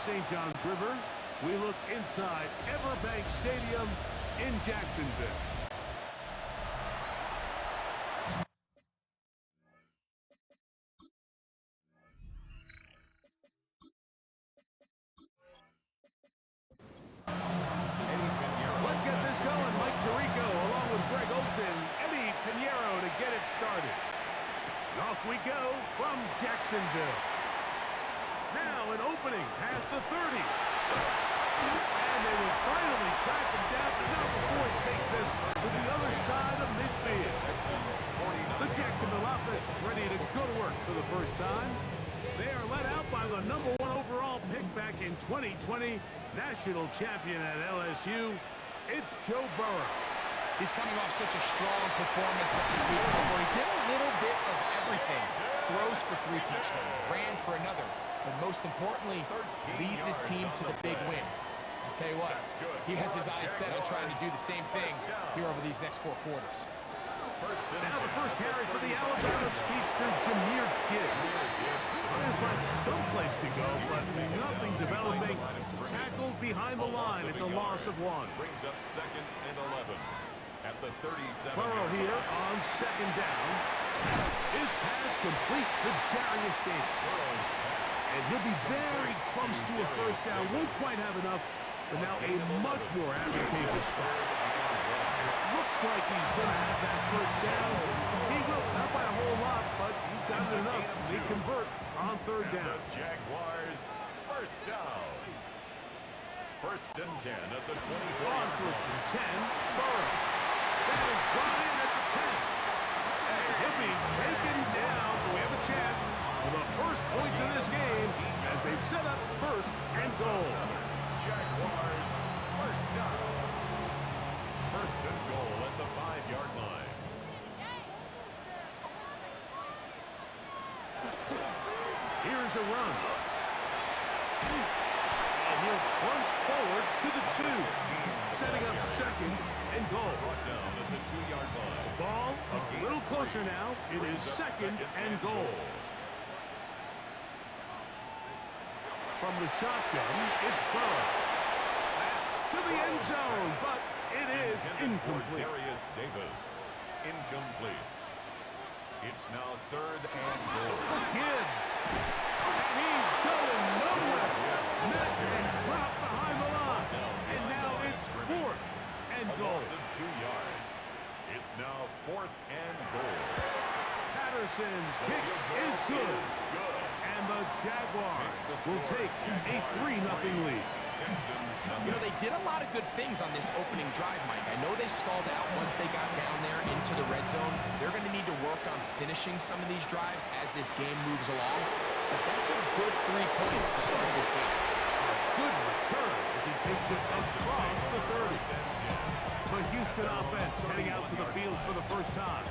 St. John's River, we look inside Everbank Stadium in Jacksonville. Let's get this going. Mike Tirico along with Greg Olson, Eddie Pinheiro to get it started. And off we go from Jacksonville. Now an opening past the 30. And they will finally track him down, but not before he takes this to the other side of midfield. The Jacksonville offense ready to go to work for the first time. They are led out by the #1 overall pick back in 2020, national champion at LSU. It's Joe Burrow. He's coming off such a strong performance last week where he did a little bit of everything. Throws for 3 touchdowns, ran for another, but most importantly, leads his team to the big win. I'll tell you what, he has his eyes set on trying to do the same thing here over these next 4 quarters. Now the first carry for the Alabama speedster, Jahmyr Gibbs. Trying to find someplace to go, but nothing developing. Tackled behind the line. It's a loss of 1. Brings up 2nd and 11 at the 37. Burrow here on 2nd down. His pass complete to Darius Davis. And he'll be very close to a first down. Won't quite have enough, but now a much more advantageous spot. Looks like he's going to have that first down. He will, not by a whole lot, but he's got enough to convert on 3rd down. The Jaguars first down. 1st and 10 at the 24. On 1st and 10, Burrow. That is brought in at the 10. And he'll be taken down. We have a chance for the first points of this game as they've set up 1st and goal. Jaguars first down. 1st and goal at the 5-yard line. Here's a run. And he'll plunge forward to the 2. Setting up 2nd and goal. Brought down at the 2-yard line. Ball a little closer now. It is 2nd and goal. From the shotgun, it's Burrow. That's to the end zone, but it is incomplete. Darius Davis. Incomplete. It's now 3rd and goal. Gibbs. And he's going nowhere. Met and dropped behind the line. And now it's 4th and goal. Of 2 yards. It's now 4th and goal. Patterson's kick is good. And the Jaguars will take a 3-0 lead. You know, they did a lot of good things on this opening drive, Mike. I know they stalled out once they got down there into the red zone. They're going to need to work on finishing some of these drives as this game moves along. But that's a good 3 points to start this game. Good return as he takes it across the 30. The Houston offense heading out to the field for the first time.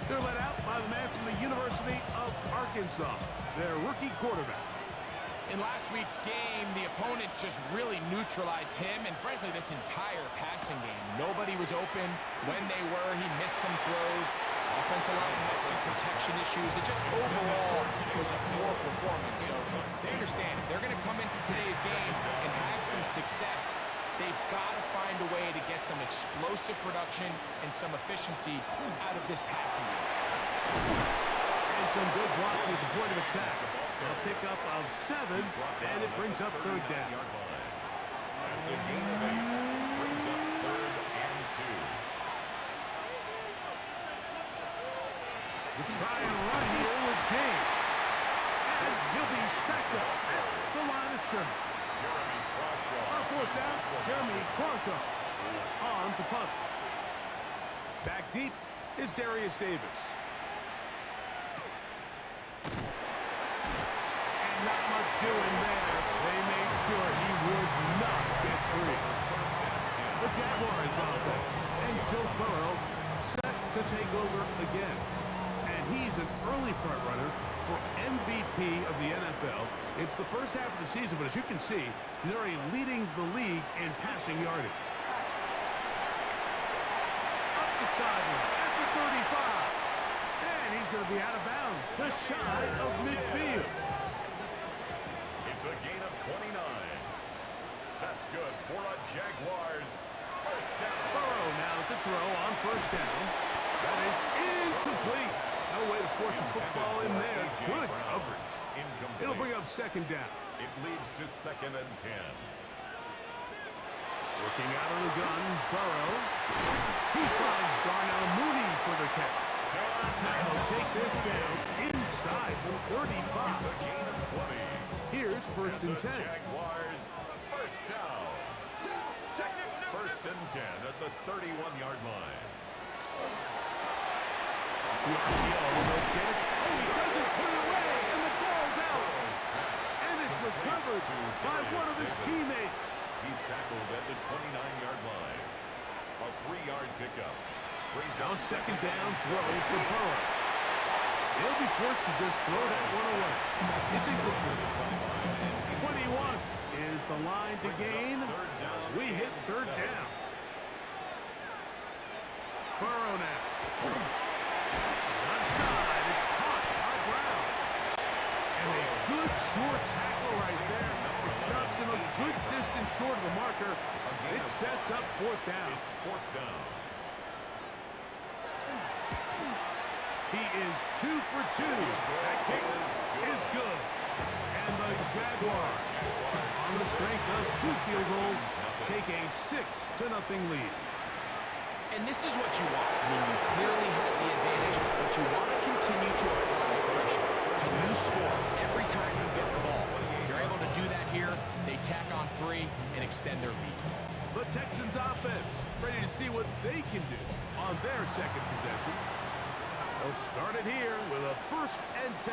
They're led out by the man from the University of Arkansas, their rookie quarterback. In last week's game, the opponent just really neutralized him and, frankly, this entire passing game. Nobody was open. When they were, he missed some throws. Offensive line had some protection issues. It just overall was a poor performance. So they understand if they're going to come into today's game and have some success, they've got to find a way to get some explosive production and some efficiency out of this passing game. And some good block with the point of attack. A pickup of 7, and it brings up 3rd down. That's a gain of 8. Brings up 3rd and 2. The try and run here with James. And he'll be stacked up at the line of scrimmage. Jeremy Crawshaw. On 4th down, Jeremy Crawshaw is on to punt. Back deep is Darius Davis. Not much doing there. They made sure he would not get free. The Jaguars offense and Joe Burrow set to take over again. And he's an early front runner for MVP of the NFL. It's the first half of the season, but as you can see, he's already leading the league in passing yardage. Up the sideline at the 35. And he's going to be out of bounds, just shy of midfield. It's a gain of 29. for a Jaguars first down. Burrow now to throw on first down. That is incomplete. No way to force a football in there. Good coverage. It'll bring up second down. It leads to 2nd and 10. Looking out of the gun, Burrow. He finds Darnell Mooney for the catch. And he'll take this down inside the 35. It's a gain of 20. Here's first and 10. Jaguars first down. First and 10 at the 31-yard line. The RPO will get it. Oh, he doesn't put it away, and the ball's out. And it's recovered by one of his teammates. He's tackled at the 29-yard line. A 3-yard pickup. Now second down throw for Burrow. He'll be forced to just throw that one away. It's incomplete. 21 is the line to gain as we hit third down. Burrow now. Left side, it's caught on ground. And a good short tackle right there. It stops him a good distance short of the marker. It sets up fourth down. It's fourth down. He is 2 for 2. That kick is good. And the Jaguars, on the strength of 2 field goals, take a 6-0 lead. And this is what you want. I mean, you clearly have the advantage, but you want to continue to apply pressure. Can you score every time you get the ball? They're able to do that here. They tack on 3 and extend their lead. The Texans offense ready to see what they can do on their second possession. They'll start it here with a first and 10.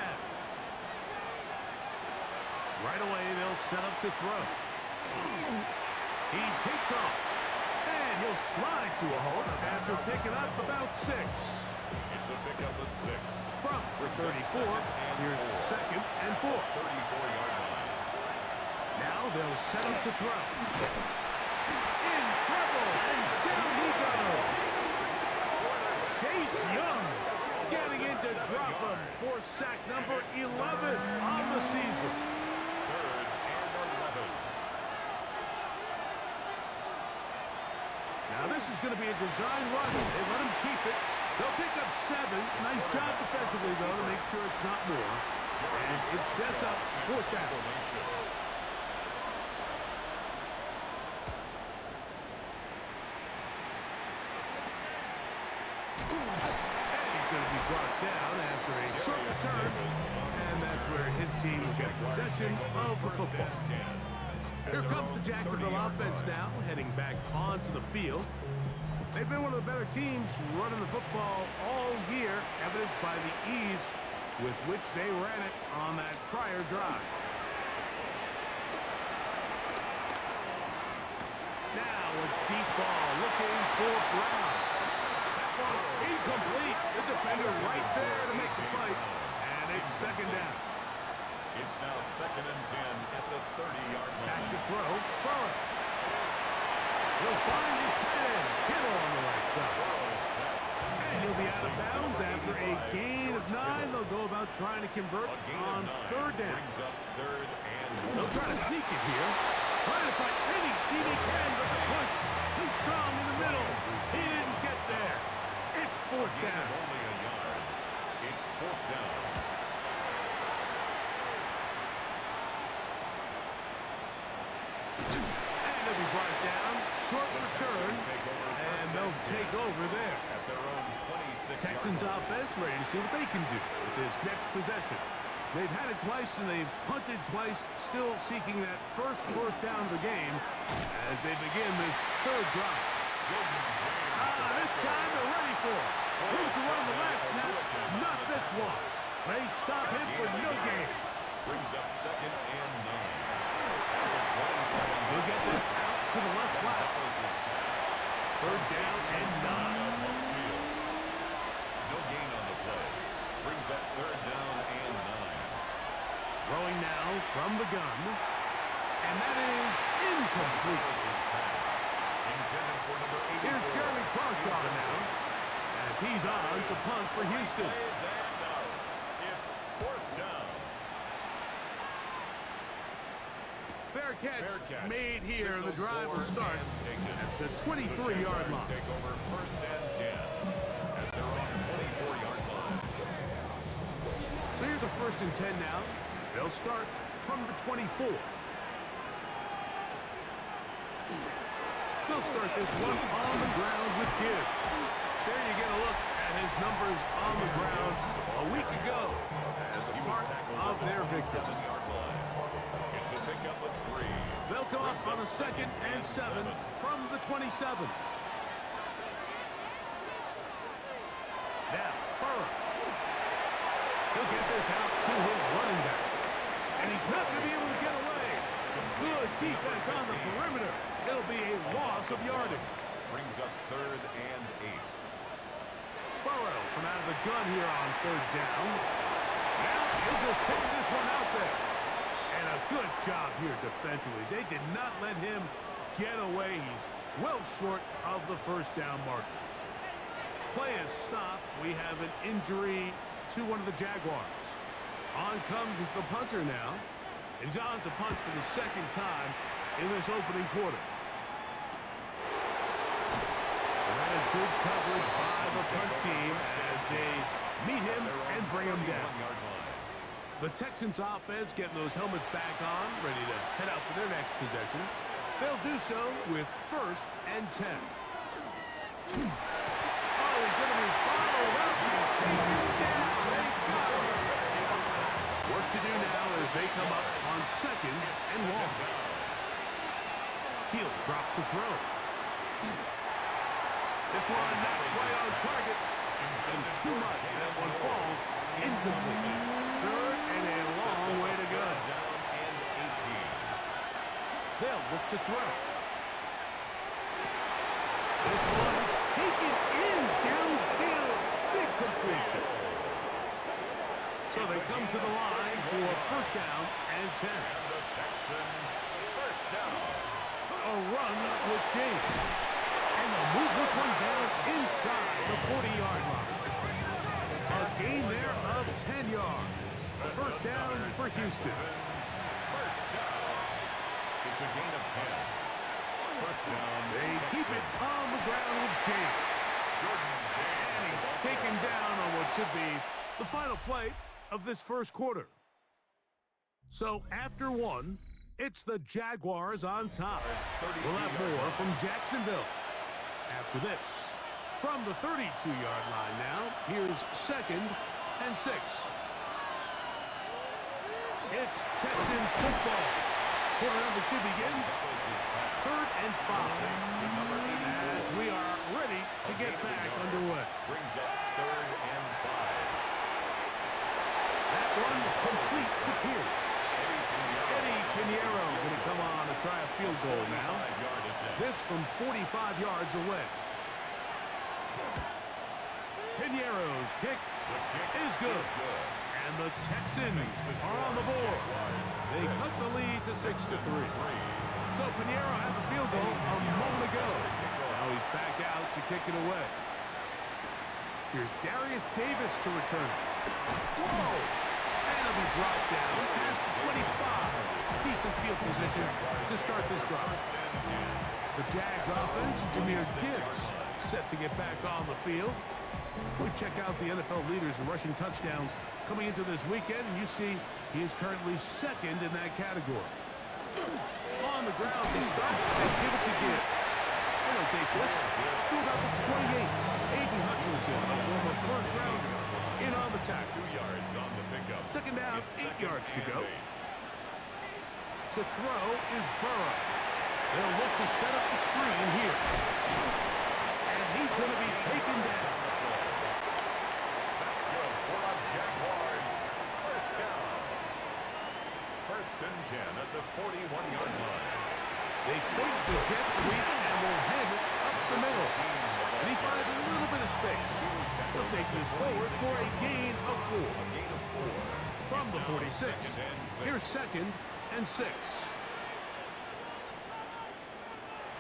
Right away, they'll set up to throw. He takes off. And he'll slide to a halt after picking up about 6. It's a pickup of 6. From the 34, here's second and 4. 34-yard line. Now they'll set him to throw. In trouble, and down he goes. Chase Young getting in to drop him for sack number 11 on the season. 3rd and 11. Now this is going to be a design run. They let him keep it. They'll pick up 7. Nice job defensively, though, to make sure it's not more. And it sets up fourth down. He's going to be brought down after a short return, and that's where his team will get possession of the football. Here comes the Jacksonville offense now, heading back onto the field. They've been one of the better teams running the football all year, evidenced by the ease with which they ran it on that prior drive. Now a deep ball looking for Brown. Incomplete. The defender right there to make the fight. And it's second down. It's now 2nd and 10 at the 30-yard line. Back to throw. Burrow. He'll find his tight end. Kittle on the right side. And he'll be out of bounds after a gain of 9. They'll go about trying to convert on third down. Brings up 3rd and 1. They'll try to sneak it here. Trying to find any seam he can, but the push too strong in the middle. He didn't get there. It's fourth down. Only a yard. It's fourth down. And they'll be brought down. Short return. And they'll take over there. At their own 26. Texans offense ready to see what they can do with this next possession. They've had it twice and they've punted twice, still seeking that first down of the game as they begin this third drive. This time they're ready for it. Room to run the last snap, not this one. They stop him for no gain. Brings up 2nd and 9. He'll get this out to the left flat. Third down and 9. No gain on the play. Brings up 3rd down and 9. Throwing now from the gun. And that is incomplete. Here's Jeremy Crawshaw now, as he's on to punt for Houston. It's 4th down. Fair catch catch. made here. The drive will start at the 23-yard line. Take over first and 10 at their own 24-yard line. So here's a first and 10 now. They'll start from the 24. They'll start this one on the ground with Gibbs. There you get a look at his numbers on the ground a week ago as a part of their victory. It's a pickup of 3. They'll come up on a 2nd and 7 from the 27. Now, Burrow. He'll get this out to his running back. And he's not going to be able to get away. Good defense on the perimeter. It'll be a loss of yardage. Brings up 3rd and 8. Burrow from out of the gun here on 3rd down. Now he'll just pitch this one out there. And a good job here defensively. They did not let him get away. He's well short of the first down marker. Play is stopped. We have an injury to one of the Jaguars. On comes the punter now. And he's on to punt for the 2nd time in this opening quarter. And that is good coverage by the punt team as they meet him and bring him down. The Texans offense getting those helmets back on, ready to head out for their next possession. They'll do so with 1st and 10. Oh, he's going to be followed up and taken down. They got him. Work to do now as they come up on 2nd and long. He'll drop to throw. This one not quite on target. And too much. That one falls incomplete. 3rd and a long way to go. They'll look to throw. This one is taken in downfield. Big completion. So they come to the line for 1st down and 10. The Texans, 1st down. A run with James. And they'll move this one down inside the 40-yard line. A gain there of 10 yards. 1st down for Houston. 1st down. It's a gain of 10. 1st down. They keep it on the ground with James. And he's taken down on what should be the final play of this 1st quarter. So after 1, it's the Jaguars on top. We'll have more from Jacksonville after this. From the 32-yard line now, here's 2nd and 6. It's Texans football. Quarter number 2 begins. 3rd and 5. As we are ready to get back underway. Brings up 3rd and 5. That one is complete to Pierce. Eddie Pinheiro going to come on to try a field goal now. This from 45 yards away. Pinheiro's kick is good. And the Texans are on the board. They cut the lead to 6-3. So Pinheiro had the field goal a moment ago. Now he's back out to kick it away. Here's Darius Davis to return. Whoa! And it'll be brought down past the 25. Decent field position to start this drive. The Jags offense, Jahmyr Gibbs, set to get back on the field. We check out the NFL leaders in rushing touchdowns coming into this weekend, and you see he is currently 2nd in that category. On the ground to start, and give it to Gibbs. And he'll take this to about the 28. Aiden Hutchinson, a former 1st rounder, in on the tackle. 2 yards on the pickup. 2nd down, 8 yards to go. To throw is Burrow. They'll look to set up the screen here. And he's going to be taken down. That's good for the Jaguars. 1st down. 1st and 10 at the 41-yard line. They fake the jet sweep and will hand it up the middle. And he finds a little bit of space. He'll take this forward for a gain of 4. From the 46. Here's 2nd and 6.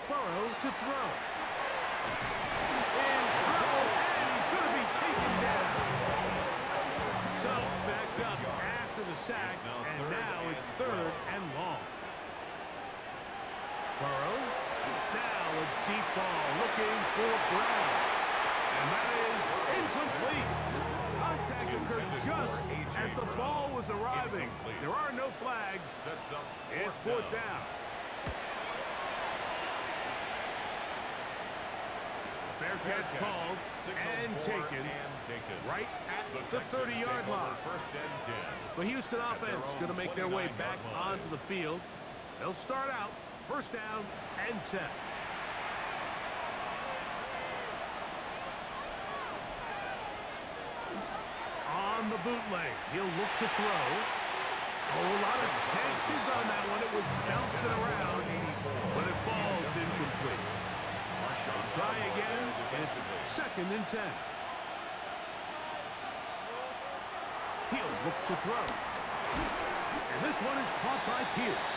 Burrow to throw. In trouble, and he's going to be taken down. So, backed up after the sack, and now it's 3rd and long. Burrow. Now a deep ball looking for Brown. And that is incomplete. Contact occurred just as the ball was arriving. There are no flags. Sets up It's fourth down. Fair catch called and taken right at the 30-yard line. First and 10. The Houston offense going to make their way back onto the field. They'll start out first down and 10. On the bootleg, he'll look to throw. Oh, a lot of chances on that one. It was bouncing around, but it falls incomplete. Try again. It's second and 10. He'll look to throw. And this one is caught by Pierce.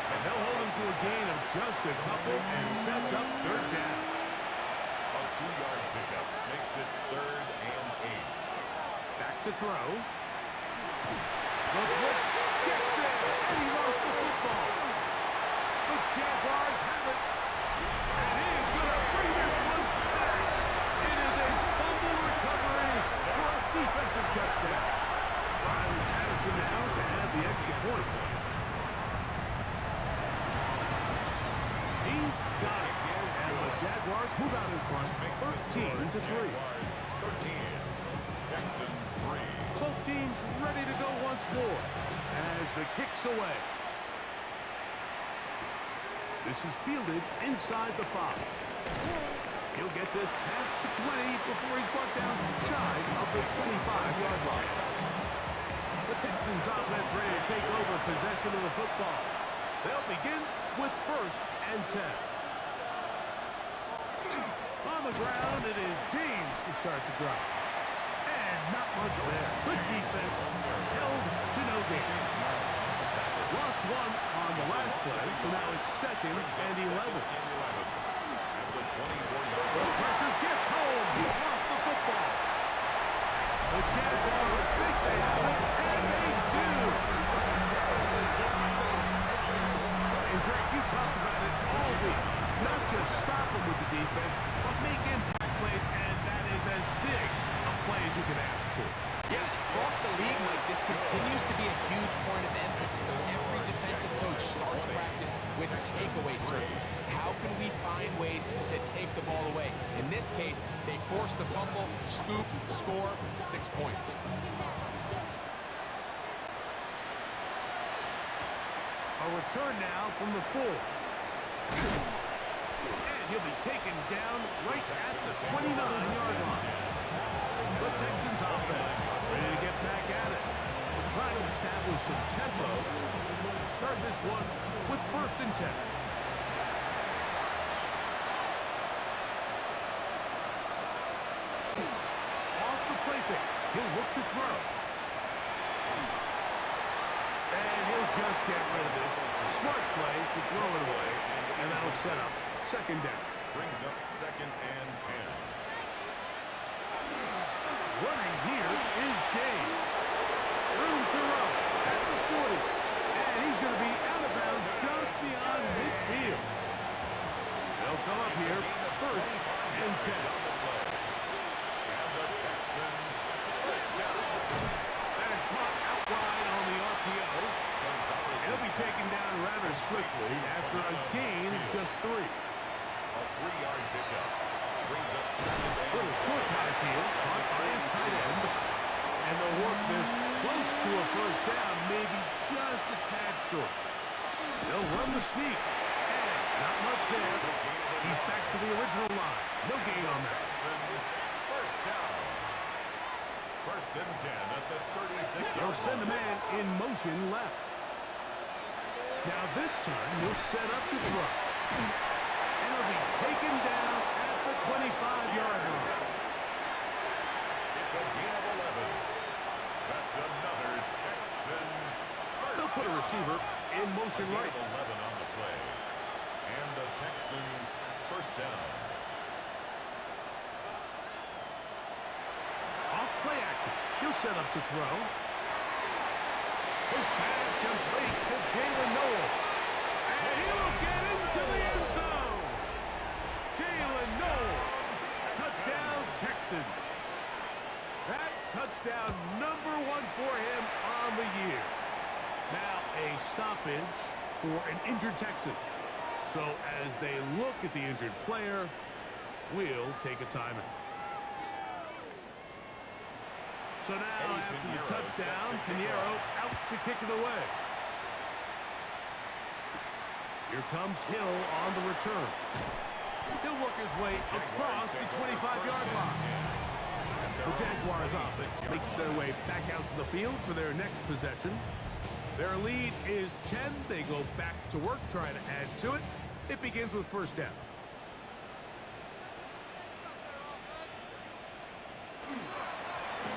And they'll hold him to a gain of just a couple and sets up third down. A 2-yard pickup makes it third and 8. Back to throw. The blitz gets there, and he lost the football. The Jaguars have it. And he's going to bring this one back. It is a fumble recovery for a defensive touchdown. Riley Patterson now to add the extra point. He's got it. And the Jaguars move out in front, 13-3. 13. Texans 3. Both teams ready to go once more as the kick's away. This is fielded inside the 5. He'll get this past the 20 before he's brought down shy of the 25-yard line. The Texans offense ready to take over possession of the football. They'll begin with first and 10. On the ground, it is James to start the drive. And not much there. Good defense. Held to no gain. Lost one on the last play, so now it's second and 11. The pressure gets home. He's lost the football. The Jaguars think they have it, and they do. And Greg, you talked about it all week. Not just stop them with the defense, but make impact plays, and that is as big a play as you can ask for. Yeah, across the league, Mike, this continues to be a huge point of emphasis. Every defensive coach starts practice with takeaway circuits. How can we find ways to take the ball away? In this case, they force the fumble, scoop, score, 6 points. A return now from the 4. And he'll be taken down right at the 29-yard line. The Texans offense ready to get back at it. We're trying to establish some tempo. Start this one with first and 10. Off the play fake. He'll look to throw. And he'll just get rid of this. Smart play to throw it away. And that'll set up second down. Brings up second and 10. Running here is James. Room to run at the 40. And he's going to be out of bounds just beyond midfield. They'll come up here first and 10. And the Texans first down. That is caught out wide on the RPO. He'll be taken down rather swiftly after a gain of just 3. A 3-yard pickup. Brings up second and Little short pass here, caught by his tight end. And they'll work this close to a first down, maybe just a tad short. They'll run the sneak. And not much there. He's back to the original line. No gain on that. Texans first down. First and 10 at the 36-yard They'll send a man in motion left. Now this time, he'll set up to throw. And he'll be taken down at the 25-yard line. It's a gain of 11. That's another Texans first They'll put a receiver in motion right. 11 on the play. And the Texans first down. Off play action. He'll set up to throw. His pass complete to Jalen Noel. And he'll get into touchdown #1 for him on the year. Now a stoppage for an injured Texan. So as they look at the injured player, we'll take a timeout. So now after the touchdown, Pinheiro out to kick it away. Here comes Hill on the return. He'll work his way across the 25-yard line. The Jaguars offense makes their way back out to the field for their next possession. Their lead is 10. They go back to work, trying to add to it. It begins with first down.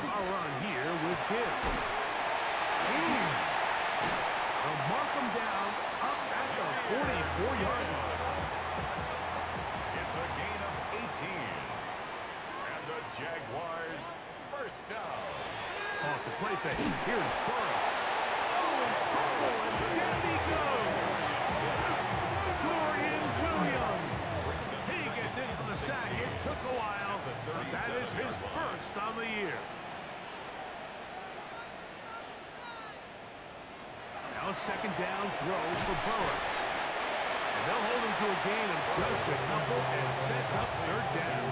A run here with Gibbs. They'll mark him down up at the 44-yard line. It's a gain of 18. And the Jaguars first down. Off the play fake. Here's Burrow. Oh, in trouble, and down he goes. Dorian Williams. He gets in for the sack. It took a while, but that is his first on the year. Now a second down throw for Burrow. And they'll hold him to a gain of just a couple and sets up third down.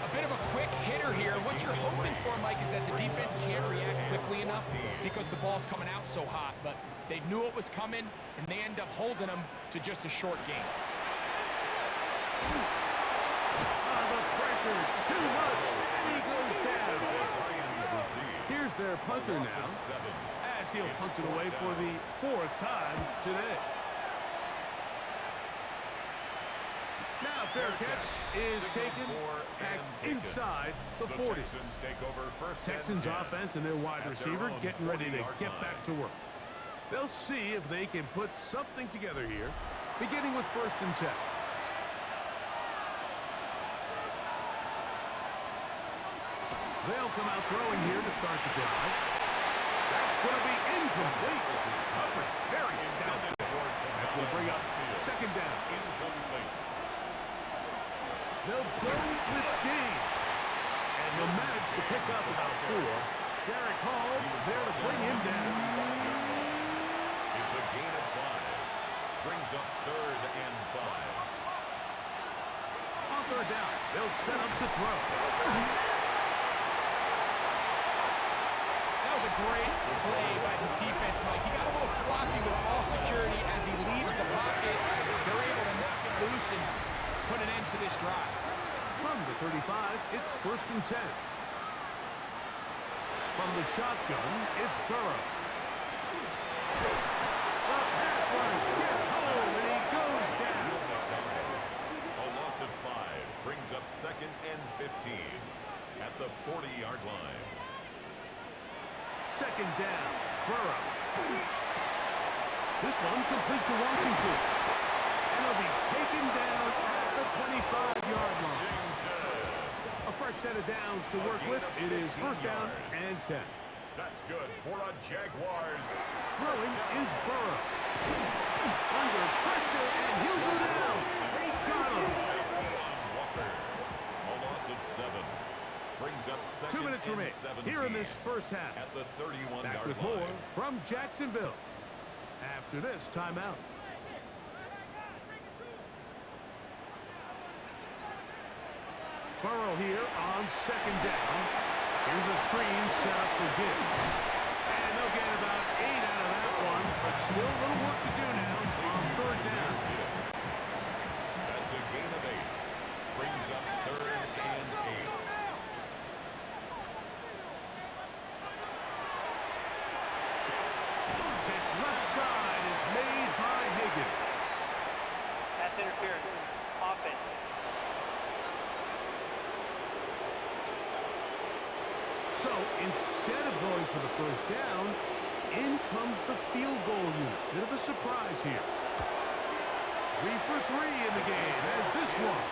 A bit of a quick hitter here. What you're hoping for, Mike, is that the defense can't react quickly enough because the ball's coming out so hot. But they knew it was coming, and they end up holding them to just a short gain. The pressure, too much, and he goes down. Here's their punter now, as he'll punt it away for the 4th time today. Now a fair catch is taken back inside the 40. Texans offense and their wide receiver getting ready to get back to work. They'll see if they can put something together here, beginning with 1st and 10. They'll come out throwing here to start the drive. That's going to be incomplete. Coverage very stout. That's going to bring up 2nd down. They'll go with James. And they'll manage to pick up about 4. Derek Hall there to bring him down. It's a gain of 5. Brings up 3rd and 5. On 3rd down, they'll set up to throw. That was a great play by the defense, Mike. He got a little sloppy with ball security as he leaves the pocket. They're able to knock it loose and put an end to this drive. From the 35, it's 1st and 10. From the shotgun, it's Burrow. The pass rush gets home, and he goes down. A loss of 5 brings up 2nd and 15 at the 40-yard line. 2nd down, Burrow. This one complete to Washington. And he'll be taken down at the 25-yard line. A fresh set of downs to work with. It is 1st down and 10. That's good for a Jaguars. Throwing is Burrow. Under pressure, and he'll go down. They got him. Walker. A loss of 7. Brings up 2nd 2 minutes remain here in this first half. At the 31-yard line. Back with more from Jacksonville after this timeout. Burrow here on 2nd down. Here's a screen set up for Gibbs. And they'll get about 8 out of that one, but still a little work to do now on 3rd down. That's a gain of 8. Brings up 3rd and 8. Pitch left side is made by Higgins. That's interference. Offense. So instead of going for the 1st down, in comes the field goal unit. Bit of a surprise here. 3 for 3 in the game, as this one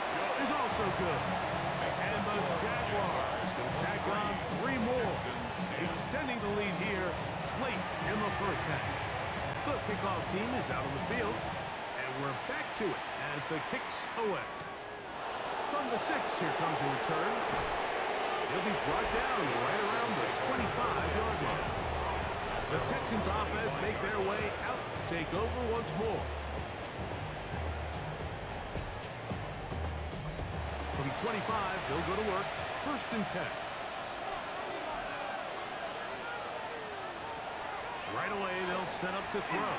is also good. And the Jaguars will tack on 3 more, extending the lead here late in the first half. The kickoff team is out on the field, and we're back to it as the kick's away. From the 6, here comes a return. He'll be brought down right around the 25-yard line. The Texans offense make their way out to take over once more. From 25, they'll go to work. 1st and 10. Right away, they'll set up to throw.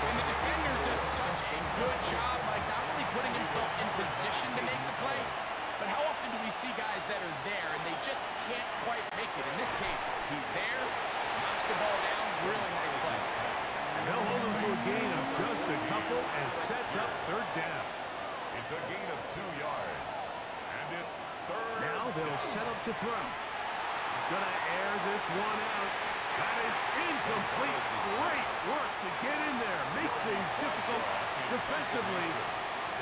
And the defender does such a good job, like not only putting himself in position to make the play, but how often do we see guys that are there and they just can't quite make it? In this case, he's there, knocks the ball down, really nice play. They'll hold him to a gain of just a couple and sets up 3rd down. It's a gain of 2 yards. And it's 3rd. Now they'll set up to throw. He's going to air this one out. That is incomplete. Great work to get in there. Make things difficult defensively.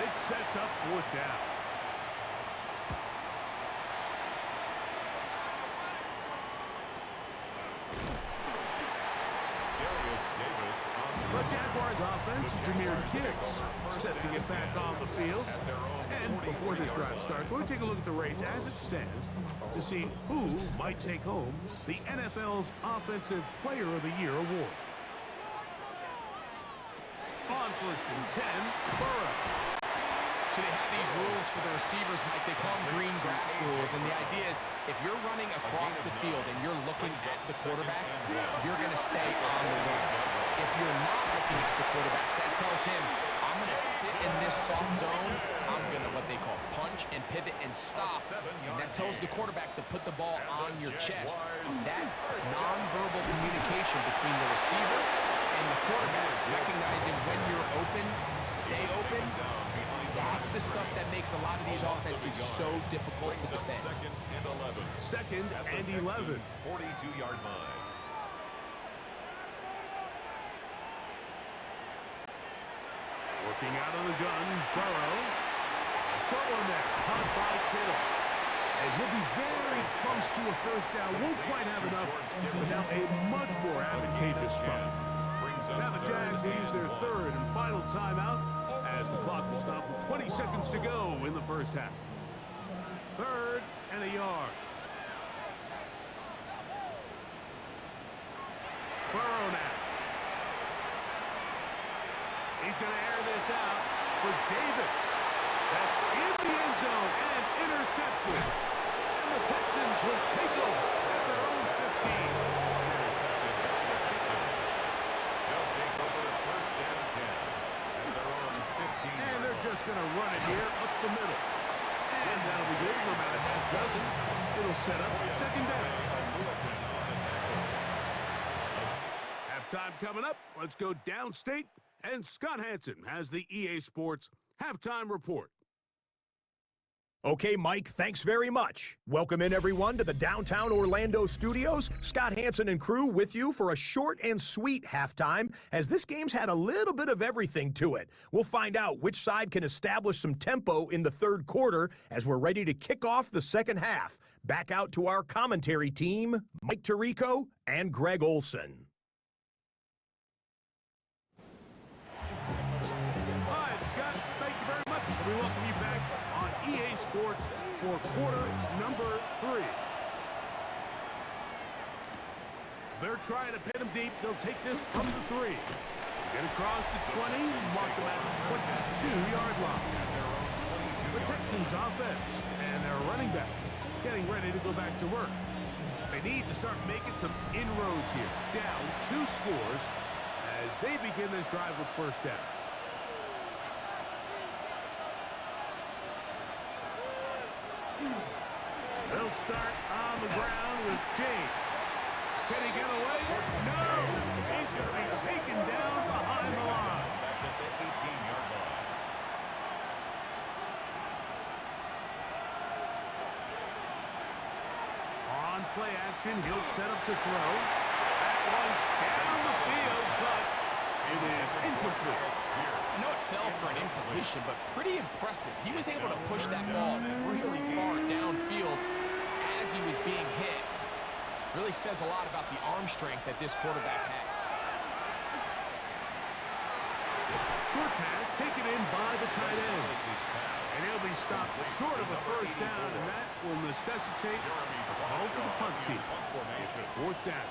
It sets up 4th down. The Jaguars offense, Jahmyr Gibbs, set to get back on the field. And before this drive starts, we'll take a look at the race as it stands to see who might take home the NFL's Offensive Player of the Year award. On 1st and 10, Burrow. So they have these rules for the receivers, Mike. They call them green grass rules. And the idea is if you're running across the field and you're looking at the quarterback, you're going to stay on the run. If you're not looking at the quarterback, that tells him, I'm going to sit in this soft zone. I'm going to what they call punch and pivot and stop. And that tells the quarterback to put the ball on your chest. That nonverbal communication between the receiver and the quarterback, recognizing when you're open, stay open, that's the stuff that makes a lot of these offenses so difficult to defend. 2nd and 11. 42-yard line. Working out of the gun, Burrow. A short one there, caught by Kittle. And he'll be very close to a 1st down. Won't quite have enough, but now a much more advantageous spot. Now the Jags will use their 3rd and final timeout as the clock will stop with 20 seconds to go in the 1st half. 3rd and a yard. Burrow now. He's going to air this out for Davis. That's in the end zone and intercepted. And the Texans will take over at their own 15. Intercepted by the Texans. They'll take over 1st and 10 at their own 15. And they're just going to run it here up the middle. And that'll be good for about a half dozen. It'll set up 2nd down. Halftime coming up. Let's go downstate. And Scott Hansen has the EA Sports Halftime Report. Okay, Mike, thanks very much. Welcome in, everyone, to the downtown Orlando studios. Scott Hansen and crew with you for a short and sweet halftime, as this game's had a little bit of everything to it. We'll find out which side can establish some tempo in the 3rd quarter as we're ready to kick off the 2nd half. Back out to our commentary team, Mike Tirico and Greg Olson. We welcome you back on EA Sports for quarter number 3. They're trying to pin him deep. They'll take this from the 3. Get across the 20, mark them at the 22-yard line. The Texans offense and their running back getting ready to go back to work. They need to start making some inroads here. Down 2 scores as they begin this drive with 1st down. They'll start on the ground with James. Can he get away? No! He's going to be taken down behind the line. Back at the 18-yard line. On play action, he'll set up to throw. That one down the field, but it is incomplete. I know it fell for an incompletion, but pretty impressive. He was able to push that ball really far downfield as he was being hit. Really says a lot about the arm strength that this quarterback has. Short pass taken in by the tight end. And he'll be stopped short of a first down, and that will necessitate a call to the punt team. It's fourth down.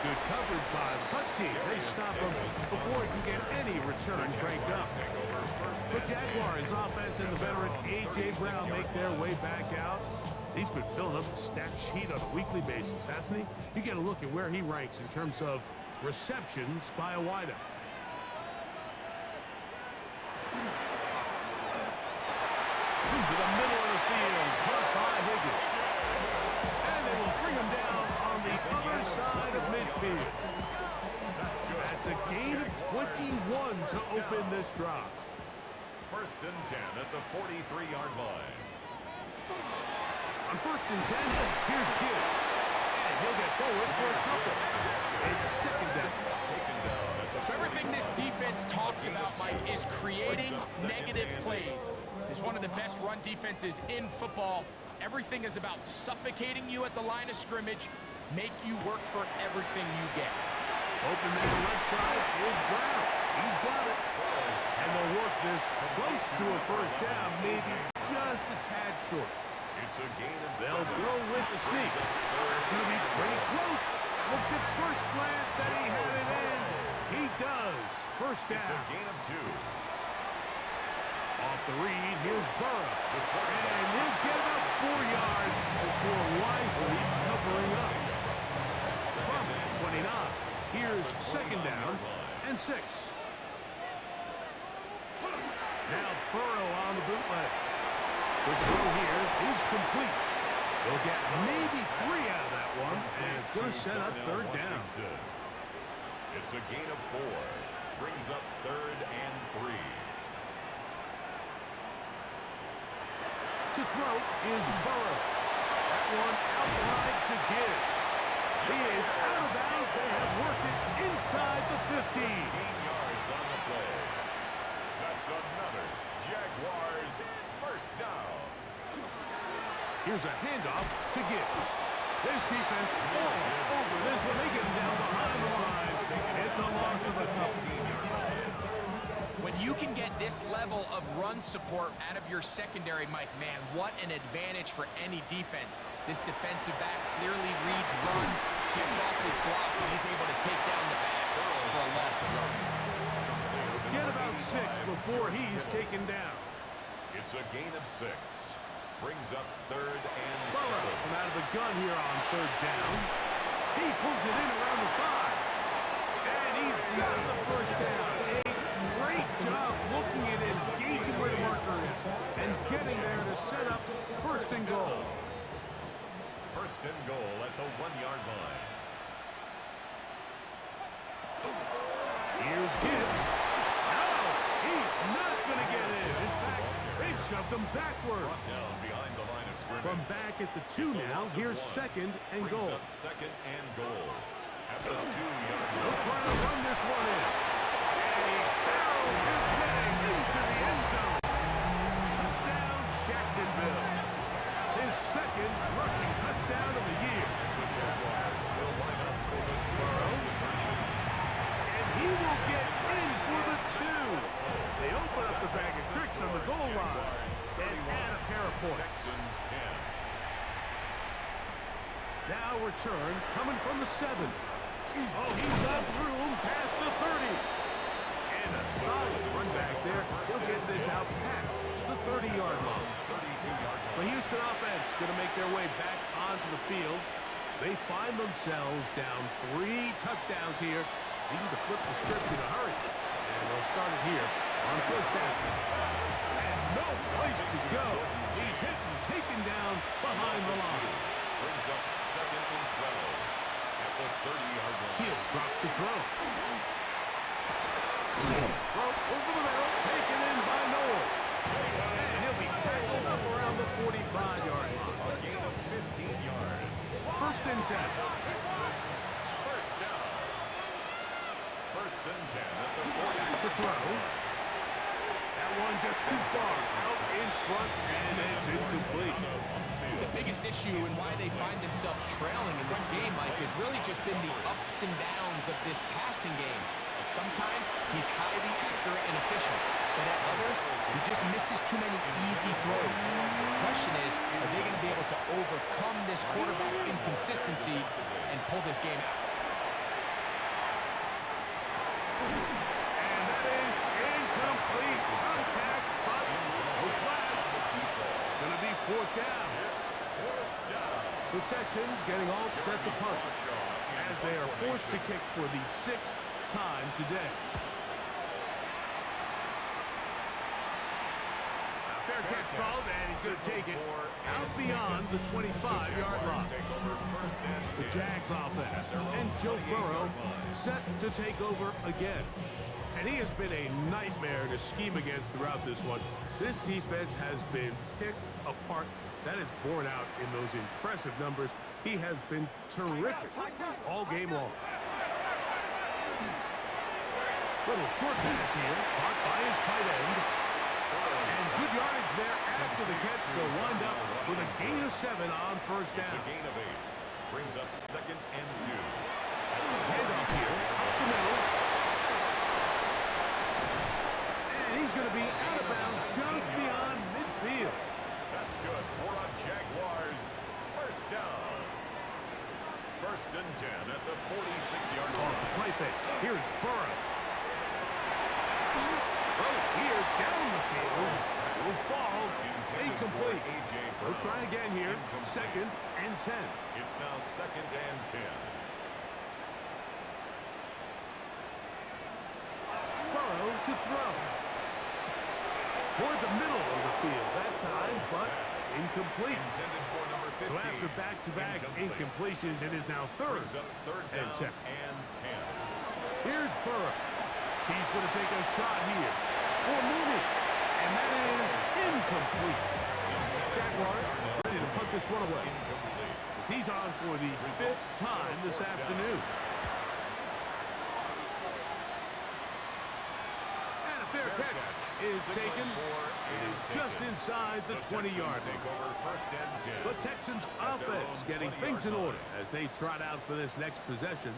Good coverage by the punt team. They stop him before he can get any return cranked up. The Jaguars offense and the veteran A.J. Brown make their way back out. He's been filling up the stat sheet on a weekly basis, hasn't he? You get a look at where he ranks in terms of receptions by a wideout. To the middle of the field, caught by Higgins. And they will bring him down on the other side of midfield. That's a gain of 21 to open this drive. First and 10 at the 43-yard line. On first and 10, here's Gibbs. And he'll get forward for a couple. It's second down. So everything this defense talks about, Mike, is creating negative plays. It's one of the best run defenses in football. Everything is about suffocating you at the line of scrimmage, make you work for everything you get. Open man left side is Brown. He's got it. And they'll work this close to a first down, maybe just a tad short. It's a gain of They'll go with the sneak. It's going to be pretty close. Looked at first glance that he had it in. He does. First down. It's a gain of 2. Off the read, here's Burrow. And he'll get about 4 yards before wisely covering up. From 29, here's second down and 6. Now Burrow on the bootleg. The throw here is complete. They'll get maybe 3 out of that one, and it's going to set up third down. It's a gain of 4. Brings up third and 3. To throw is Burrow. That one outside to Gibbs. He is out of bounds. They have worked it inside the 50. 15 yards on the play. That's another Jaguars first down. Here's a handoff to Gibbs. This defense all over this when they get him down behind the line. It's a loss of a couple. When you can get this level of run support out of your secondary, Mike, man, what an advantage for any defense. This defensive back clearly reads run, gets off his block, and he's able to take down the back for a loss of runs. Get about 6 before he's taken down. It's a gain of 6. Brings up third and Burrow 7. from out of the gun here on third down. He pulls it in around the 5. And he's got the first down. A great job looking at it, gauging where the marker is, and getting there to set up first and goal. First and goal at the 1-yard line. Here's Gibbs. No, he's not going to get in. In fact, they've shoved him backward. Brought down behind the line of scrimmage. From back at the 2 now, here's second and Brings goal. up second and goal at the 2-yard They'll line. try to run this one in. And he barrels his way into the end zone. Touchdown, Jacksonville. His second rushing touchdown of the year. The Jaguars will line up for the Burrow. And he will get in for the 2. They open up the bag of tricks on the goal line and add a pair of points. Texans 10. Now return coming from the 7. Oh, he's got room past the 30. And a solid run back there. He'll get this out past the 30-yard line. 32-yard line. The Houston offense going to make their way back onto the field. They find themselves down 3 touchdowns here. They need to flip the script in a hurry. And they'll start it here on first down. And no place to go. He's hit and taken down behind the line. Brings up second and 12 at the 30-yard line. He'll drop the throw. Throw over the middle, taken in by Noel. And he'll be tackled up around the 45-yard line. A gain of 15 yards. First and 10. Texans first down. First and 10 at the 40. To throw. That one just too far. Out in front, and it's incomplete. The biggest issue issue and why they find themselves trailing in this game, Mike, has really just been the ups and downs of this passing game. And sometimes he's highly accurate and efficient, but at others, he just misses too many easy throws. The question is, are they going to be able to overcome this quarterback inconsistency and pull this game out? And that is incomplete. Contact, but no flags. It's going to be fourth down. The Texans getting all set to punt as they are forced to kick for the 6th time today. A fair catch called, and he's going to take it out beyond the 25-yard line. The Jags offense and Joe Burrow set to take over again. And he has been a nightmare to scheme against throughout this one. This defense has been picked apart. That is borne out in those impressive numbers. He has been terrific all game long. Little short pass here, caught by his tight end. And good yardage there after the catch. They'll wind up with a gain of 7 on first down. It's a gain of 8. Brings up 2nd and 2. Handoff here, up the middle. And he's going to be out of bounds just beyond midfield. That's good for a Jaguars. First down. 1st and 10 at the 46-yard Off line. the play fake. Here's Burrow. Here down the field. Will fall. Incomplete. We'll try again here. 2nd and 10. It's now 2nd and 10. Burrow to throw. Toward the middle of the field that time, but incomplete. Intended for number 15. So after back-to-back incompletions, it is now 3rd Brings up 3rd and down 10. and 10. Here's Burrow. He's going to take a shot here for Mooney. And that is incomplete. Jaguars ready to punt this one away. He's on for the 5th time this afternoon. And a fair catch is taken. It is just inside the 20-yard Take line. over 1st and 10. The Texans offense getting things in order as they trot out for this next possession.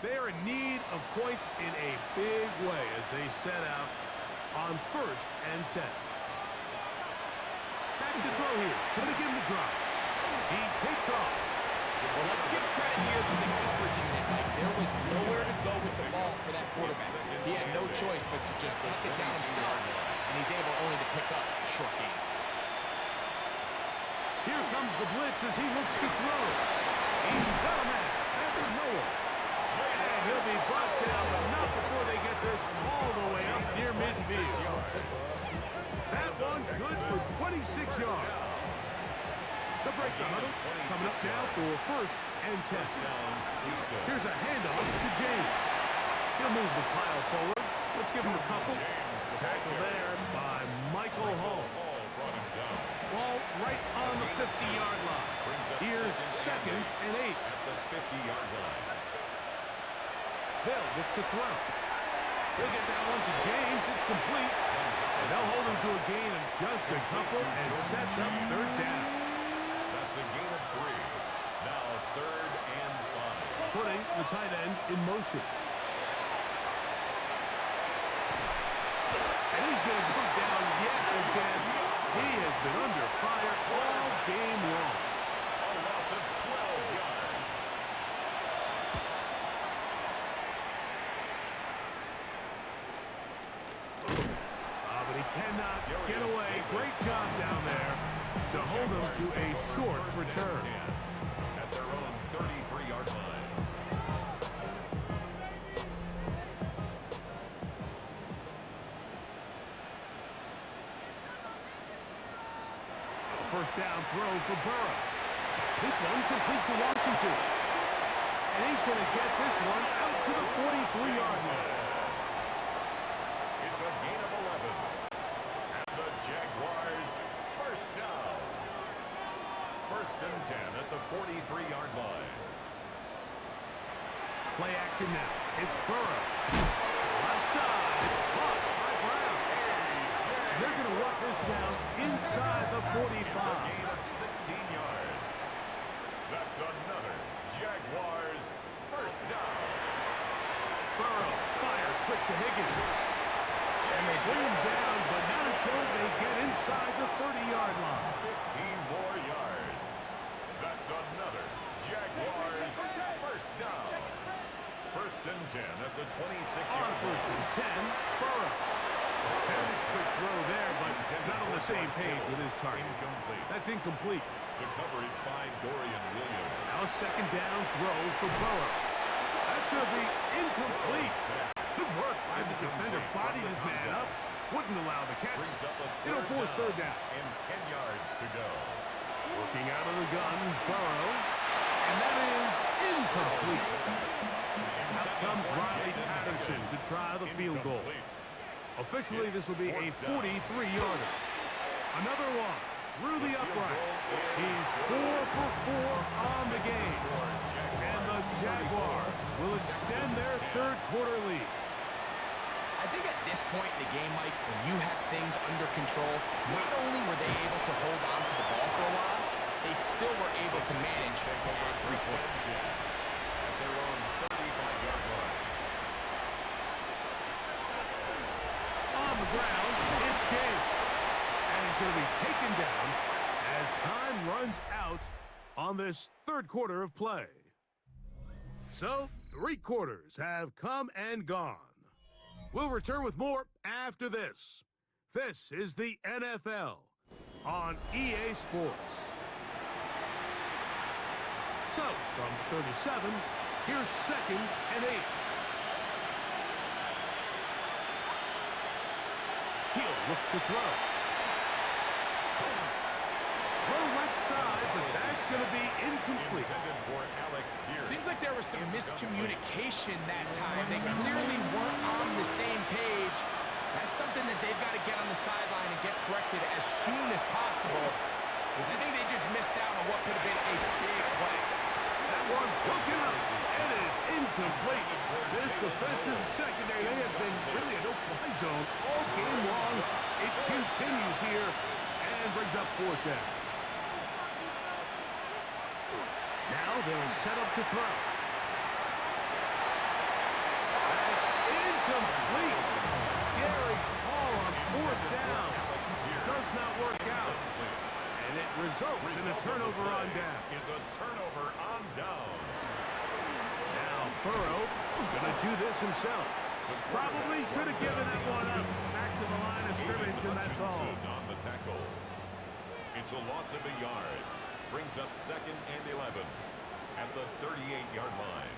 They are in need of points in a big way as they set out on 1st and 10. Back to throw here to begin the drive. He takes off. Well, let's give credit here to the coverage unit, Mike. There was nowhere to go with the ball for that quarterback. He had no choice but to just tuck it down himself, and he's able only to pick up a short gain. Here comes the blitz as he looks to throw. He's got a man. That's Noah. And he'll be brought down, but not before they get this all the way up near midfield. That one's good for 26 yards. The break the huddle coming up now for 1st and 10. Here's a handoff to James. He'll move the pile forward. Let's give him a couple. Tackle there by Michael Hall. Ball right on the 50-yard line. Here's 2nd and 8. At the 50-yard line. They'll look to throw. They'll get that one to James. It's complete. And they'll hold him to a gain of just a couple and sets up 3rd down. That's a gain of 3. Now 3rd and 5. Putting the tight end in motion. And he's going to go down yet again. He has been under fire all game long. A loss of 12 yards. But he cannot get away. Great job down there to hold him to a short return. At their own 33-yard line. A 1st down throw for Burrow. This one complete to Washington. And he's going to get this one out to the 43-yard line. It's a gain of 11. And the Jaguars, 1st down. 1st and 10 at the 43-yard line. Play action now. It's Burrow. Left side. It's caught by Brown. And they're going to walk this down inside the 45. It's a gain of 16 yards. same page with his target. Incomplete. That's incomplete. The coverage by Dorian Williams. Now a second down throw for Burrow. That's going to be incomplete. Good work by the defender. Bodied his man up. Wouldn't allow the catch. It'll force third down. And 10 yards to go. Working out of the gun, Burrow. And that is incomplete. Out comes Riley Patterson to try the field goal. Officially, this will be a 43-yarder. Another one through the uprights. He's 4 for 4 on the game. And the Jaguars will extend their third quarter lead. I think at this point in the game, Mike, when you have things under control, not only were they able to hold on to the ball for a while, they still were able to manage to add 3 points. At their own 35-yard line. On the ground, it's James. And he's going to be taken down as time runs out on this third quarter of play. So, 3 quarters have come and gone. We'll return with more after this. This is the NFL on EA Sports. So, from 37, here's 2nd and 8. He'll look to throw. Throw left side, but that's going to be incomplete. Seems like there was some miscommunication that time. They clearly weren't on the same page. That's something that they've got to get on the sideline and get corrected as soon as possible, because I think they just missed out on what could have been a big play. That one broken up. It is incomplete. This defensive secondary, they have been really a no-fly zone all game long. It continues here and brings up 4th down. Now they'll set up to throw. That's incomplete. Gary Hall on 4th down. Does not work out. And it results in a turnover on down. Is a turnover on down. Now Burrow going to do this himself. Probably should have given that one up. Back to the line of scrimmage, and that's all. On the tackle. It's a loss of a yard. Brings up 2nd and 11 at the 38-yard line.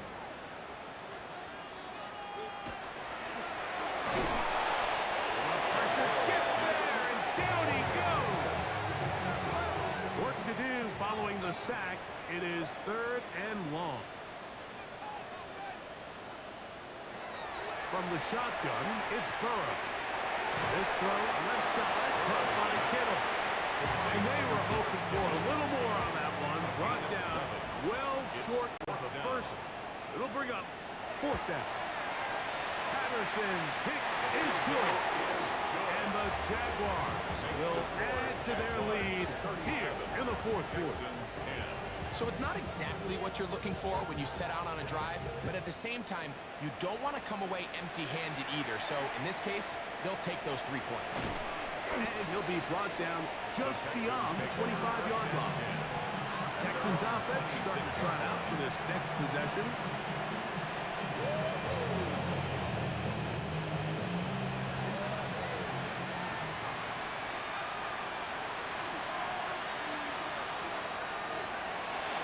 The pressure gets there, and down he goes. Work to do following the sack. It is 3rd and long. From the shotgun, it's Burrow. This throw left side, caught by Kittle. And they were hoping for a little more on that one. Brought down well short of the first. It'll bring up 4th down. Patterson's kick is good. And the Jaguars will add to their lead here in the 4th quarter. So it's not exactly what you're looking for when you set out on a drive, but at the same time, you don't want to come away empty-handed either. So in this case, they'll take those 3 points. And he'll be brought down just beyond the 25-yard line. Texans offense starting to try out for this next possession.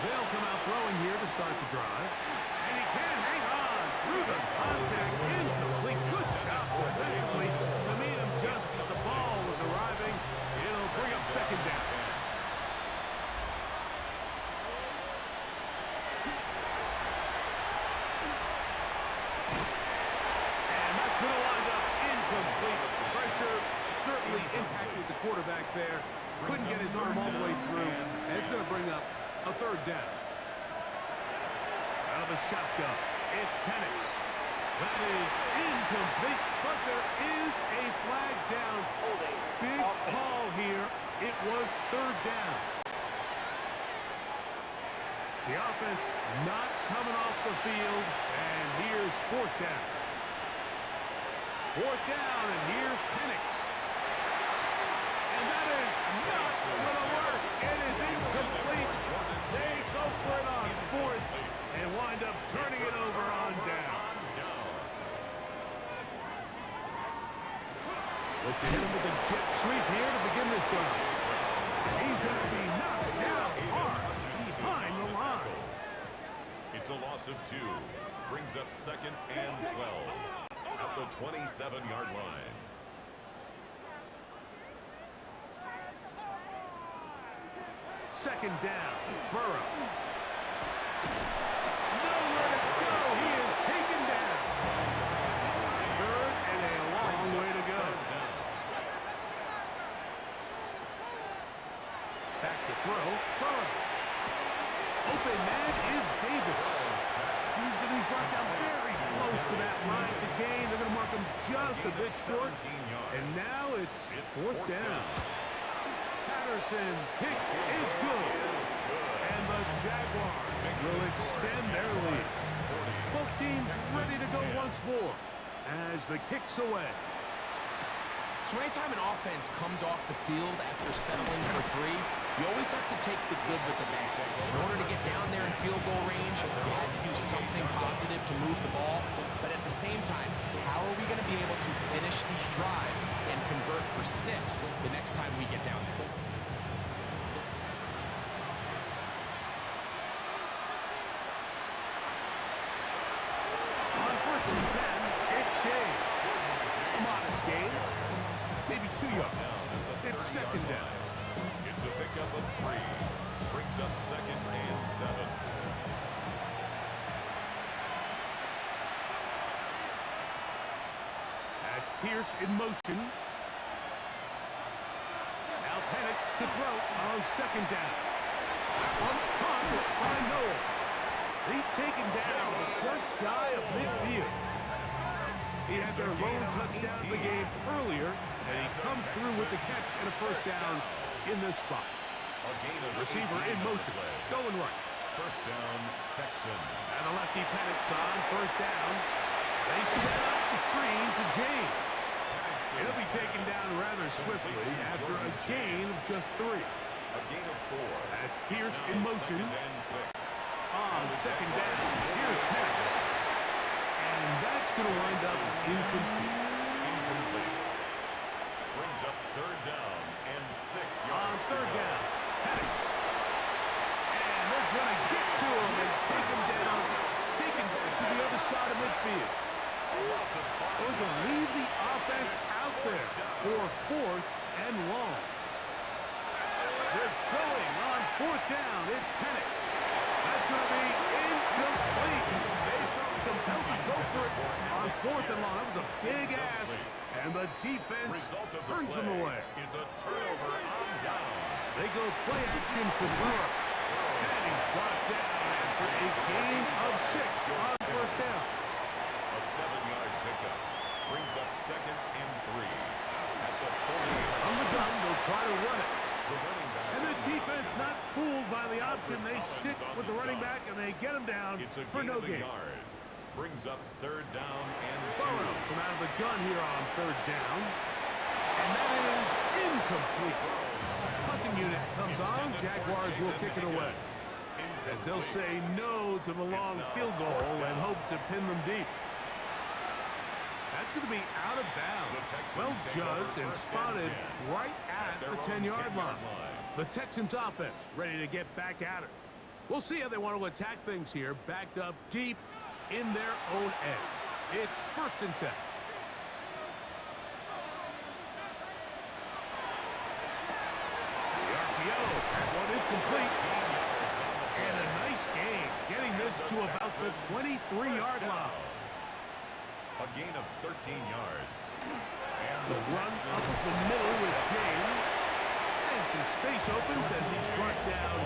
They'll come out throwing here to start the drive. And he can hang on through the contact. Incomplete. Good job defensively to meet him just as the ball was arriving. It'll bring up 2nd down. And that's going to wind up incomplete. Pressure certainly impacted the quarterback there. Couldn't get his arm all the way through. And it's going to bring up a 3rd down. Out of the shotgun, it's Penix. That is incomplete, but there is a flag down. Big call here. It was 3rd down. The offense not coming off the field, and here's 4th down. 4th down, and here's Penix. And that is not going to work. It is incomplete. They go for it on 4th and wind up turning it over on down. Look to hit him with a jet sweep here to begin this drive. Brings up second and 12 at the 27-yard line. Second down, Burrow. Nowhere to go. He is taken down. Third and a long way to go. Back to throw, Burrow. Open man is Davis. He's going to be brought down very close to that line to gain. They're going to mark him just a bit short. And now it's fourth down. Patterson's kick is good. And the Jaguars will extend their lead. Both teams ready to go once more as the kick's away. So anytime an offense comes off the field after settling for three, you always have to take the good with the bad. In order to get down there in field goal range, you had to do something positive to move the ball. But at the same time, how are we going to be able to finish these drives and convert for 6 the next time we get down there? On first and 10, it's James. A modest gain. Maybe 2 yards. It's second down. It's a pickup of 3. Brings up second and 7. That's Pierce in motion. Now Penix to throw on second down. That one caught by Noel. He's taken down just shy of midfield. He had their lone touchdown of the game earlier, and he comes through with the catch and a first down in this spot. Receiver in motion, going right. First down, Texans. And the lefty Penix on first down. They set up the screen to James. He'll be taken down rather swiftly after a gain of just 3. A gain of 4. That's Pierce in motion. And 6. On second down, here's Penix. And that's going to wind up incomplete. Brings up third down and 6 yards. On third down, Penix. And they're going to get to him and take him down, take him to the other side of midfield. Going to leave the offense out there for fourth and long. They're going on fourth down. It's Penix. That's going to be incomplete. They felt compelled to go for it on fourth and long. That was a big ask, and the defense turns them away. Is a turnover on down. They go play action for Burrow. And he's brought down after a gain of 6 on first down. A 7-yard pickup. Brings up second and 3. At the 48. On the gun, they'll try to run it. The running back. And this defense not fooled by the option. They stick with the running back, and they get him down for no gain. Brings up third down and 2. Burrow from out of the gun here on third down. And that is incomplete. Punting unit comes on. Jaguars will kick it away, as they'll say no to the long field goal and hope to pin them deep. That's going to be out of bounds. Well judged and spotted right at the 10-yard line. The Texans offense ready to get back at it. We'll see how they want to attack things here, backed up deep in their own end. It's first and 10. The RPO, that one is complete. And a nice gain, getting this to about the 23-yard line. A gain of 13 yards. And The run up the middle with James. And some space opens as he's brought down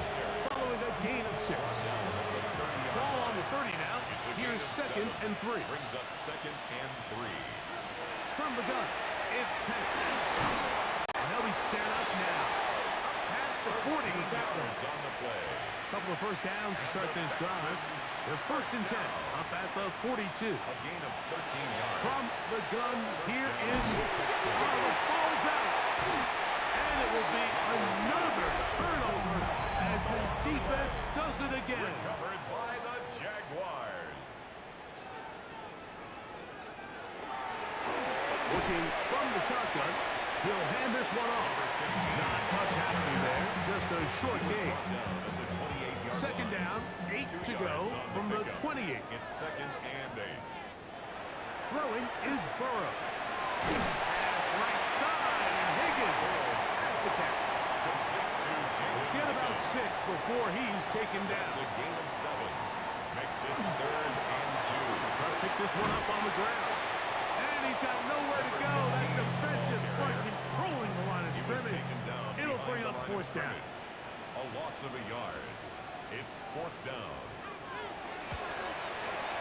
following a gain of 6. Ball on the 30 now. Here's second and 3. Brings up second and 3. From the gun, it's Penix. And they'll be set up now. Past the 40 with that one. On the play. Couple of first downs to start this drive. They're first and 10, up at the 42. A gain of 13 yards. From the gun, here is the ball's out. And it will be another turnover as this defense does it again. Recovered by the Jaguars. Looking from the shotgun, he'll hand this one off. Not much happening there, just a short gain. Second down, 8 to go from the 28. It's second and 8. Throwing is Burrow. Pass right side, and Higgins has the catch. Get about 6 before he's taken down. It's a gain of 7. Makes it third and 2. Try to pick this one up on the ground. And he's got nowhere to go. That defensive front controlling the line of scrimmage. It'll bring up fourth down. A loss of a yard. It's fourth down.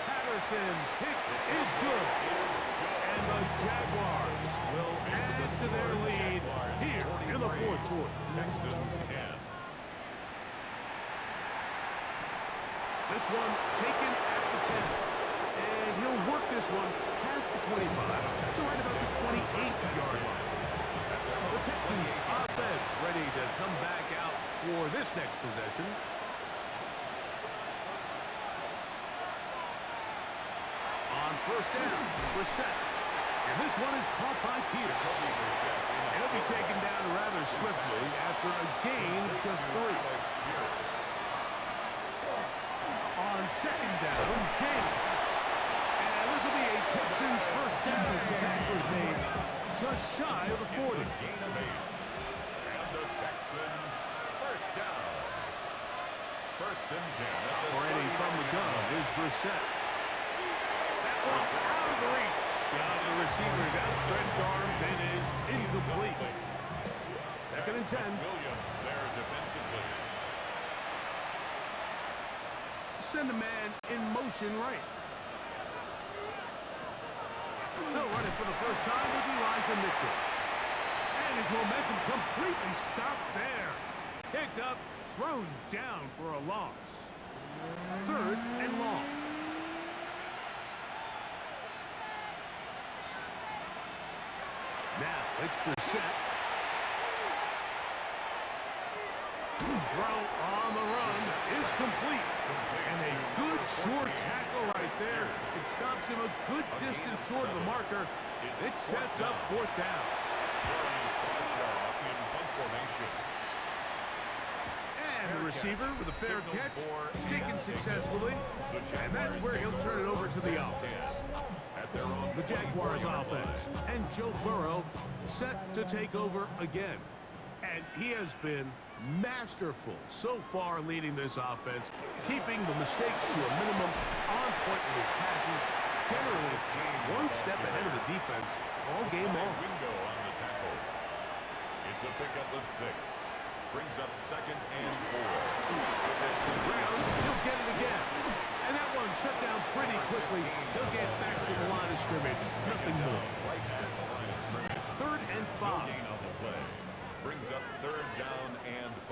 Patterson's kick is good. And the Jaguars will add to their lead here in the fourth quarter. Texans 10. This one taken at the 10. And he'll work this one past the 25 to right about the 28-yard line. The Texans offense ready to come back out for this next possession. On first down, Brissett. And this one is caught by Peters. He'll be taken down rather swiftly after a gain of just 3. On second down, James. And this will be a Texans first down as the tackle is made just shy of the 40. It's a gain of 8. And the Texans first down. First and 10. Operating from the gun is Brissett. That was out of the reach of the receiver's outstretched arms and is incomplete. Second and 10. Williams there defensively. Send a man in motion right. He'll run it for the first time with Elijah Mitchell. And his momentum completely stopped there. Picked up, thrown down for a loss. Third and long. Now it's Brissett. Throw on the run is complete. And a good short tackle right there. It stops him a good distance short of the marker. It sets up fourth down. And the receiver with a fair catch, taken successfully. And that's where he'll turn it over to the offense. The Jaguars offense and Joe Burrow set to take over again. And he has been masterful so far leading this offense, keeping the mistakes to a minimum, on point with his passes, generally one step ahead of the defense all game long. Wingo on the tackle. It's a pickup of 6. Brings up second and 4. To the ground, he'll get it again. And that one shut down pretty quickly. He'll get back to the line of scrimmage. Nothing more. Right at the line of scrimmage. Third and 5. No gain on the play. Brings up third down and 5.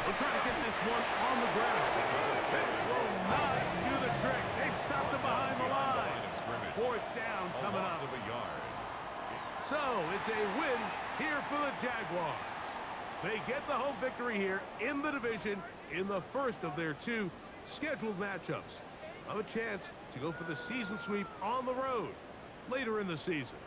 We'll try to get this one on the ground. This will not do the trick. They've stopped him behind the line. Fourth down coming up. Of a yard. So it's a win here for the Jaguars. They get the home victory here in the division in the first of their 2 scheduled matchups. Have a chance to go for the season sweep on the road later in the season.